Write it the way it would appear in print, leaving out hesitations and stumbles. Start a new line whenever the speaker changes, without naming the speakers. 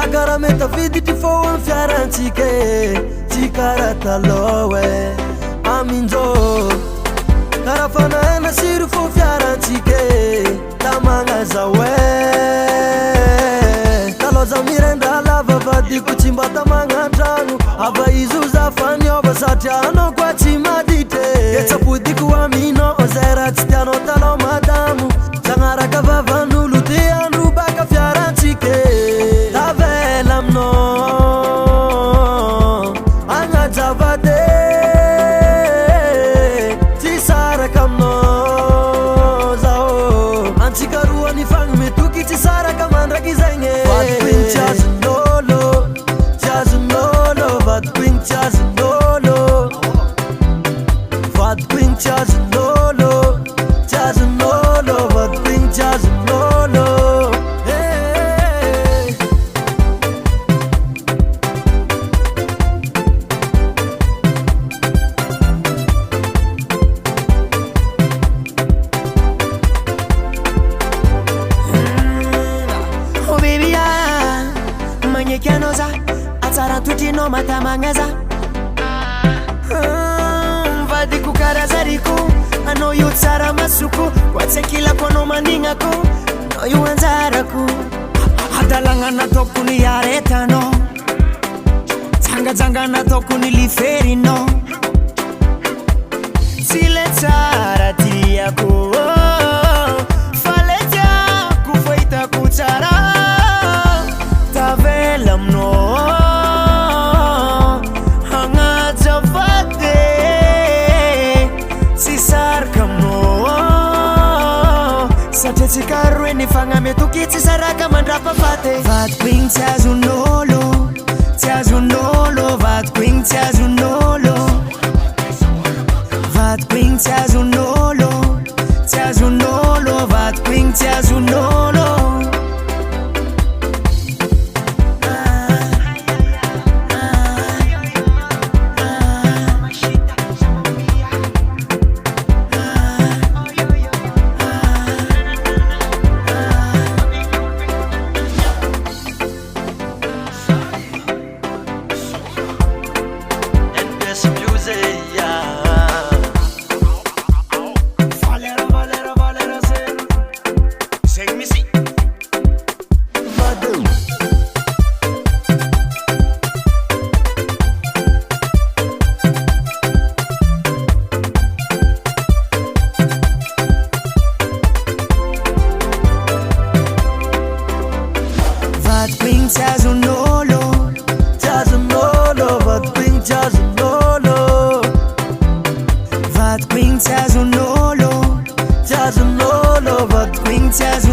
Akara meta viditry fô amy fiarantsika tsy kara taloha aminjô kara fanahana siry fô fiarantsika tamagna zao taloha za mirendra lava vadiko tsy mba tamagnan-trano ava izy io za faniova satria anao koa tsy maditry etsapodiko aminao zay raha tsy tianao taloha madamo zagnaraka vavan'olo ty andro baka fiarantsika tavela aminao agnajavade tsy saraka aminao zao antsika roa nifagny metoky tsy saraka mandraky zegny vadiko igny tsy azon'olo tsy azon'olo vadiko igny tsy azon'olo vadiko igny tsy azon'olo tsy azon'olo vadiko igny tsy azon'olo Tutinao matamagnaza vadiko karazariko anao io tsara masoko koatsakilako anao manignako anao io anjarako adalagna nataoko ny aretanao jangajanga nataoko ny liferinao tsy le tsara tiako fa le tiako fahitako tsara tavela aminao satria tsika roe nifagna metoky tsy saraka mandrapafaty vadiko igny tsy azon'olo tsy azon'olo vadiko igny tsy azon'olo vadiko igny tsy azon'olo tsy azon'olo vadiko igny tsy azon'olo
Vadiko igny tsy azon'olo, vadiko igny tsy azon'olo, vadiko igny tsy azon'olo.